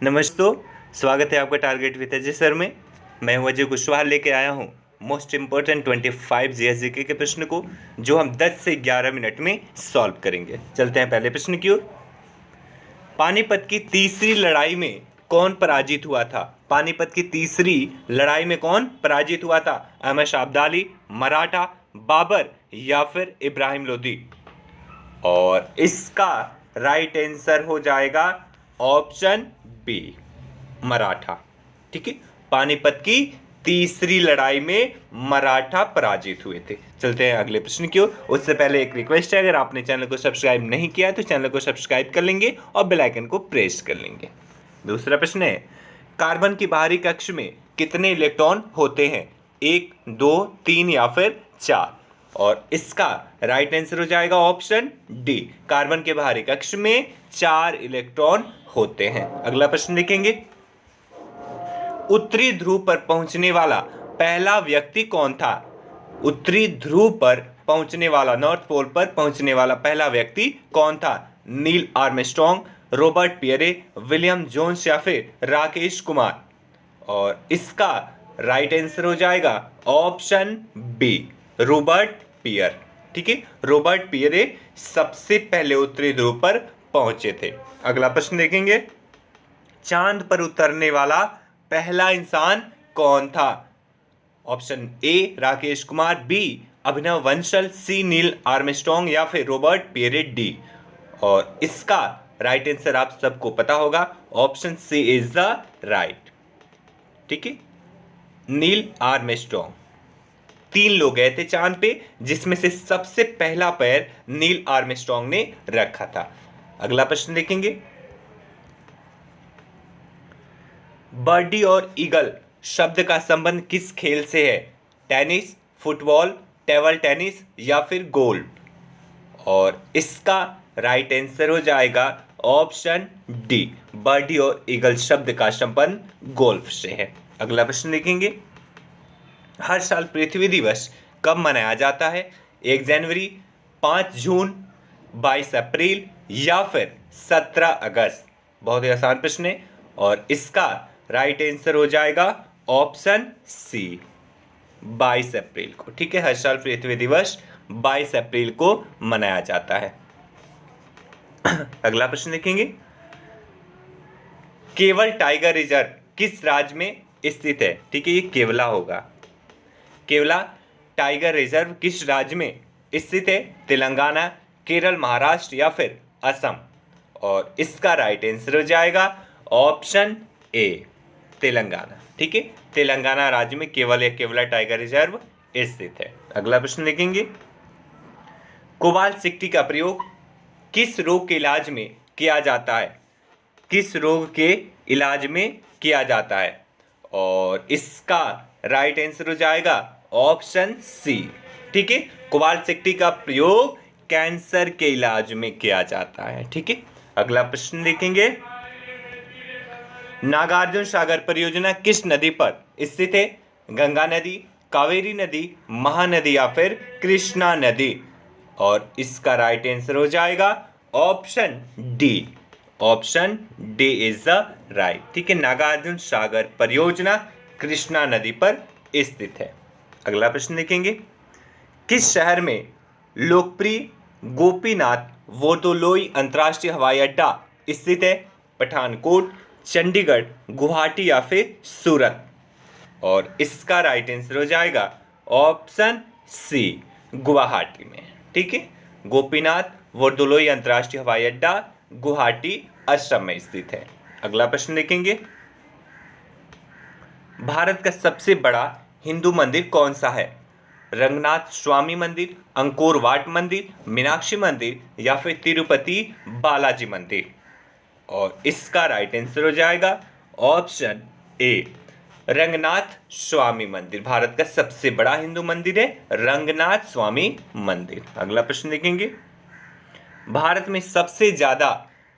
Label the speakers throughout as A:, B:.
A: नमस्ते, स्वागत है आपका टारगेट विद अजय सर में। मैं हूं अजय कुशवाहा, लेके आया हूं मोस्ट इम्पोर्टेंट 25 जीएसजीके के प्रश्न को, जो हम 10 से 11 मिनट में सॉल्व करेंगे। चलते हैं पहले प्रश्न की ओर। पानीपत की तीसरी लड़ाई में कौन पराजित हुआ था? पानीपत की तीसरी लड़ाई में कौन पराजित हुआ था? अहमद शाह अब्दाली, मराठा, बाबर या फिर इब्राहिम लोदी? और इसका राइट आंसर हो जाएगा ऑप्शन बी, मराठा। ठीक है, पानीपत की तीसरी लड़ाई में मराठा पराजित हुए थे। चलते हैं अगले प्रश्न की ओर। उससे पहले एक रिक्वेस्ट है, अगर आपने चैनल को सब्सक्राइब नहीं किया तो चैनल को सब्सक्राइब कर लेंगे और बेल आइकन को प्रेस कर लेंगे। दूसरा प्रश्न है, कार्बन की बाहरी कक्ष में कितने इलेक्ट्रॉन होते हैं? 1, 2, 3 या फिर 4? और इसका राइट आंसर हो जाएगा ऑप्शन डी, कार्बन के बाहरी कक्ष में 4 इलेक्ट्रॉन होते हैं। अगला प्रश्न देखेंगे, उत्तरी ध्रुव पर पहुंचने वाला पहला व्यक्ति कौन था? उत्तरी ध्रुव पर पहुंचने वाला, नॉर्थ पोल पर पहुंचने वाला पहला व्यक्ति कौन था? Neil Armstrong, Robert Pierre, William Jones या फिर राकेश कुमार? और इसका राइट आंसर हो जाएगा ऑप्शन बी, रॉबर्ट पियर। ठीक है, रॉबर्ट पियरे सबसे पहले उत्तरी ध्रुव पर पहुंचे थे। अगला प्रश्न देखेंगे, चांद पर उतरने वाला पहला इंसान कौन था? Option A Rakesh Kumar, B Abhinav Bansal, C Neil Armstrong या फिर रॉबर्ट पियरे, डी? और इसका राइट आंसर आप सबको पता होगा, option C is the right. ठीक है, नील आर्मस्ट्रॉन्ग। 3 लोग गए थे चांद पे, जिसमें से सबसे पहला पैर नील आर्मस्ट्रॉन्ग ने रखा था। अगला प्रश्न देखेंगे, बर्डी और ईगल शब्द का संबंध किस खेल से है? टेनिस, फुटबॉल, टेबल टेनिस या फिर गोल्फ? और इसका राइट आंसर हो जाएगा ऑप्शन डी, बर्डी और ईगल शब्द का संबंध गोल्फ से है। अगला प्रश्न देखेंगे, हर साल पृथ्वी दिवस कब मनाया जाता है? 1 जनवरी, 5 जून, 22 अप्रैल या फिर 17 अगस्त? बहुत ही आसान प्रश्न है और इसका राइट आंसर हो जाएगा ऑप्शन सी, 22 अप्रैल को। ठीक है, हर साल पृथ्वी दिवस 22 अप्रैल को मनाया जाता है। अगला प्रश्न देखेंगे, केवल टाइगर रिजर्व किस राज्य में स्थित है? ठीक है, ये केवला होगा। केवला टाइगर रिजर्व किस राज्य में स्थित है? तेलंगाना, केरल, महाराष्ट्र या फिर असम? और इसका राइट आंसर हो जाएगा ऑप्शन ए, तेलंगाना। ठीक है, तेलंगाना राज्य में केवला टाइगर रिजर्व स्थित है। अगला प्रश्न देखेंगे, कोबाल्ट 60 का प्रयोग किस रोग के इलाज में किया जाता है? किस रोग के इलाज में किया जाता है? और इसका राइट आंसर हो जाएगा ऑप्शन सी। ठीक है, कोबाल्ट 60 का प्रयोग कैंसर के इलाज में किया जाता है। ठीक है, अगला प्रश्न देखेंगे, नागार्जुन सागर परियोजना किस नदी पर स्थित है? गंगा नदी, कावेरी नदी, महानदी या फिर कृष्णा नदी? और इसका राइट आंसर हो जाएगा option D, option D is the right. ठीक है, नागार्जुन सागर परियोजना कृष्णा नदी पर स्थित है। अगला प्रश्न देखेंगे, किस शहर में लोकप्रिय गोपीनाथ बोरदोलोई अंतर्राष्ट्रीय हवाई अड्डा स्थित है? पठानकोट, चंडीगढ़, गुवाहाटी या फिर सूरत? और इसका राइट आंसर हो जाएगा ऑप्शन सी, गुवाहाटी में। ठीक है, गोपीनाथ बोरदोलोई अंतर्राष्ट्रीय हवाई अड्डा गुवाहाटी असम में स्थित है। अगला प्रश्न देखेंगे, भारत का सबसे बड़ा हिंदू मंदिर कौन सा है? रंगनाथ स्वामी मंदिर, अंकोर वाट मंदिर, मीनाक्षी मंदिर या फिर तिरुपति बालाजी मंदिर? और इसका राइट आंसर हो जाएगा ऑप्शन ए, रंगनाथ स्वामी मंदिर। भारत का सबसे बड़ा हिंदू मंदिर है रंगनाथ स्वामी मंदिर। अगला प्रश्न देखेंगे, भारत में सबसे ज्यादा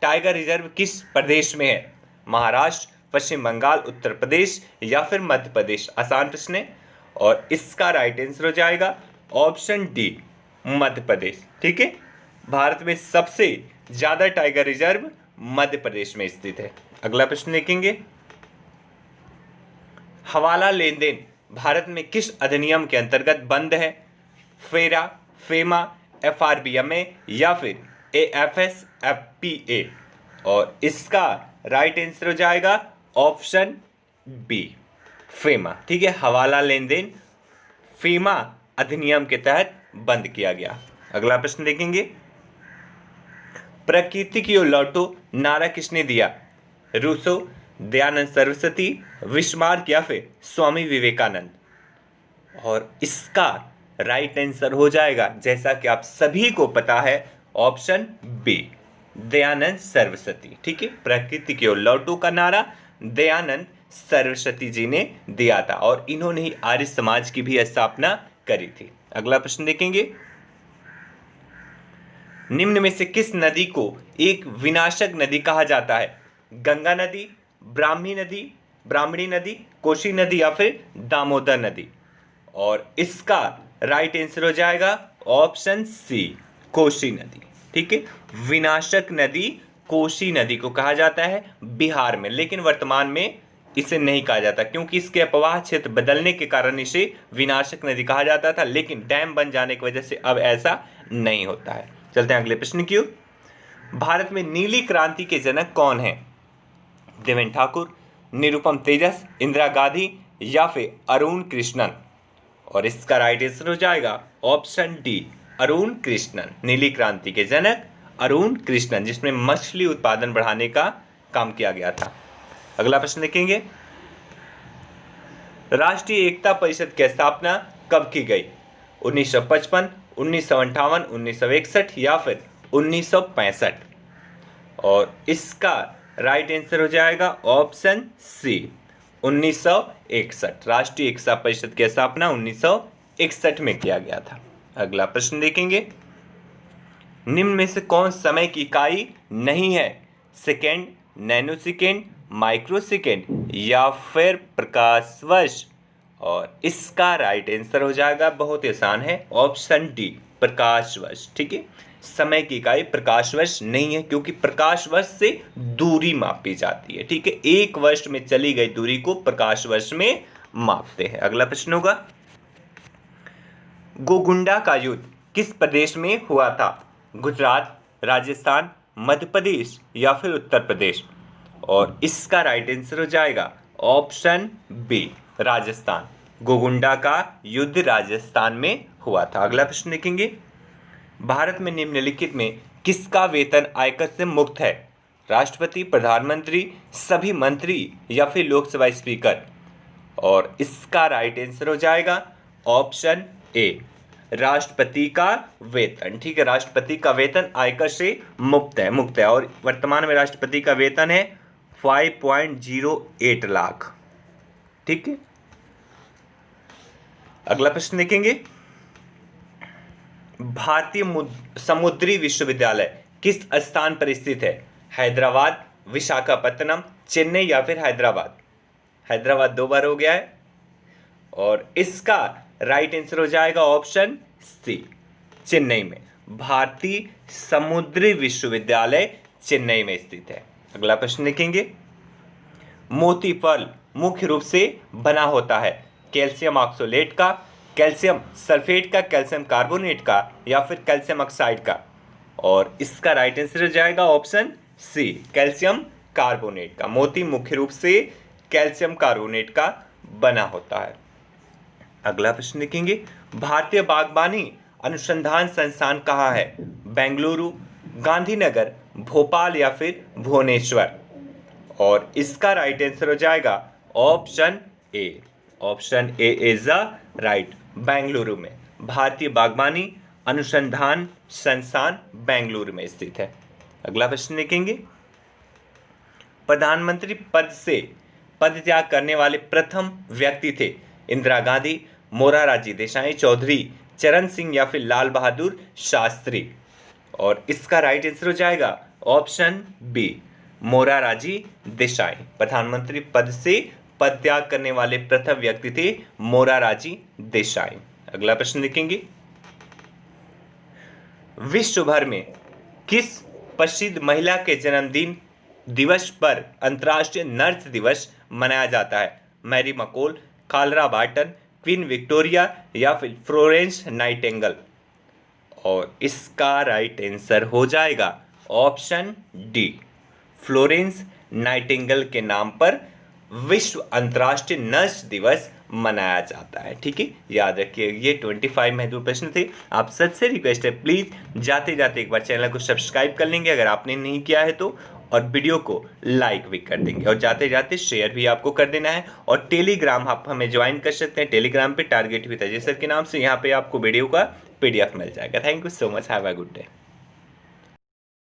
A: टाइगर रिजर्व किस प्रदेश में है? महाराष्ट्र, पश्चिम बंगाल, उत्तर प्रदेश या फिर मध्य प्रदेश? आसान प्रश्न है और इसका राइट आंसर हो जाएगा ऑप्शन डी, मध्य प्रदेश। ठीक है, भारत में सबसे ज्यादा टाइगर रिजर्व मध्य प्रदेश में स्थित है। अगला प्रश्न देखेंगे, हवाला लेन देन भारत में किस अधिनियम के अंतर्गत बंद है? फेरा, फेमा, FRBMA या फिर AFSFPA? और इसका राइट आंसर हो जाएगा ऑप्शन बी, फेमा। ठीक है, हवाला लेन देन फेमा अधिनियम के तहत बंद किया गया। अगला प्रश्न देखेंगे, प्रकृति की ओर लौटो नारा किसने दिया? रूसो, दयानंद सरस्वती, बिस्मार्क या फिर स्वामी विवेकानंद? और इसका राइट आंसर हो जाएगा, जैसा कि आप सभी को पता है, ऑप्शन बी, दयानंद सरस्वती। ठीक है, प्रकृति की ओर लौटो का नारा दयानंद सरस्वती जी ने दिया था और इन्होंने ही आर्य समाज की भी स्थापना करी थी। अगला प्रश्न देखेंगे, निम्न में से किस नदी को एक विनाशक नदी कहा जाता है? गंगा नदी, ब्राह्मणी नदी, कोसी नदी या फिर दामोदर नदी? और इसका राइट आंसर हो जाएगा ऑप्शन सी, कोसी नदी। ठीक है, विनाशक नदी कोसी नदी को कहा जाता है बिहार में, लेकिन वर्तमान में इसे नहीं कहा जाता क्योंकि इसके अपवाह क्षेत्र बदलने के कारण इसे विनाशक नदी कहा जाता था, लेकिन डैम बन जाने की वजह से अब ऐसा नहीं होता है। चलते हैं अगले प्रश्न की ओर। भारत में नीली क्रांति के जनक कौन है? देवेंद्र ठाकुर, निरुपम तेजस, इंदिरा गांधी या फिर अरुण कृष्णन? और इसका राइट आंसर हो जाएगा ऑप्शन डी, अरुण कृष्णन। नीली क्रांति के जनक अरुण कृष्णन, जिसमें मछली उत्पादन बढ़ाने का काम किया गया था। अगला प्रश्न देखेंगे, राष्ट्रीय एकता परिषद की स्थापना कब की गई? 1955, 1958, 1961 या फिर 1965? और इसका राइट आंसर हो जाएगा ऑप्शन सी, 1961। राष्ट्रीय एकता परिषद की स्थापना 1961 में किया गया था। अगला प्रश्न देखेंगे, निम्न में से कौन समय की इकाई नहीं है? Second, nano second, micro second या फिर प्रकाश वर्ष? और इसका राइट आंसर हो जाएगा, बहुत आसान है, ऑप्शन डी, प्रकाश वर्ष। ठीक है, समय की इकाई प्रकाश वर्ष नहीं है क्योंकि प्रकाश वर्ष से दूरी मापी जाती है। ठीक है, एक वर्ष में चली गई दूरी को प्रकाश वर्ष में मापते हैं। अगला प्रश्न होगा, गोगुंडा का युद्ध किस प्रदेश में हुआ था? गुजरात, राजस्थान, मध्य प्रदेश या फिर उत्तर प्रदेश? और इसका राइट आंसर हो जाएगा ऑप्शन बी, राजस्थान। गोगुंडा का युद्ध राजस्थान में हुआ था। अगला प्रश्न देखेंगे, भारत में निम्नलिखित में किसका वेतन आयकर से मुक्त है? राष्ट्रपति, प्रधानमंत्री, सभी मंत्री या फिर लोकसभा स्पीकर? और इसका राइट आंसर हो जाएगा ऑप्शन ए, राष्ट्रपति का वेतन। ठीक है, राष्ट्रपति का वेतन आयकर से मुक्त है और वर्तमान में राष्ट्रपति का वेतन है 5.08 लाख। ठीक है, अगला प्रश्न देखेंगे, भारतीय समुद्री विश्वविद्यालय किस स्थान पर स्थित है? हैदराबाद, विशाखापत्तनम, चेन्नई या फिर हैदराबाद? हैदराबाद 2 बार हो गया है और इसका राइट आंसर हो जाएगा ऑप्शन सी, चेन्नई में। भारतीय समुद्री विश्वविद्यालय चेन्नई में स्थित है। अगला प्रश्न देखेंगे, मोती फल मुख्य रूप से बना होता है कैल्शियम ऑक्सोलेट का, कैल्शियम सल्फेट का, कैल्शियम कार्बोनेट का या फिर कैल्शियम ऑक्साइड का? और इसका राइट आंसर हो जाएगा ऑप्शन सी, कैल्शियम कार्बोनेट का। मोती मुख्य रूप से कैल्शियम कार्बोनेट का बना होता है। अगला प्रश्न देखेंगे, भारतीय बागवानी अनुसंधान संस्थान कहाँ है? बेंगलुरु, गांधीनगर, भोपाल या फिर भुवनेश्वर? और इसका राइट आंसर हो जाएगा option A, option A is the right, Bengaluru में। भारतीय बागवानी अनुसंधान संस्थान बेंगलुरु में स्थित है। अगला प्रश्न देखेंगे, प्रधानमंत्री पद से पदत्याग करने वाले प्रथम व्यक्ति थे? इंदिरा गांधी, मोरारजी देसाई, चौधरी चरण सिंह या फिर लाल बहादुर शास्त्री? और इसका राइट आंसर हो जाएगा ऑप्शन बी, मोरारजी देसाई। प्रधानमंत्री पद से पदत्याग करने वाले प्रथम व्यक्ति थे मोरारजी देसाई। अगला प्रश्न देखेंगे, विश्व भर में किस प्रसिद्ध महिला के जन्मदिन दिवस पर अंतर्राष्ट्रीय नर्स दिवस मनाया जाता है? मैरी मकोल, कालरा बार्टन, क्वीन विक्टोरिया या फिर फ्लोरेंस नाइटिंगेल? और इसका राइट आंसर हो जाएगा ऑप्शन डी, फ्लोरेंस नाइटिंगेल के नाम पर विश्व अंतर्राष्ट्रीय नर्स दिवस मनाया जाता है। ठीक है, याद रखिए ये 25 महत्वपूर्ण प्रश्न थे। आप सबसे रिक्वेस्ट है प्लीज जाते जाते एक बार चैनल को सब्सक्राइब कर लेंगे अगर आपने नहीं किया है तो, और वीडियो को लाइक भी कर देंगे, और जाते जाते शेयर भी आपको कर देना है। और टेलीग्राम आप हमें ज्वाइन कर सकते हैं, टेलीग्राम पे टारगेट विद अजय सर के नाम से, यहाँ पे आपको वीडियो का PDF मिल जाएगा। Thank you so much, have a good day.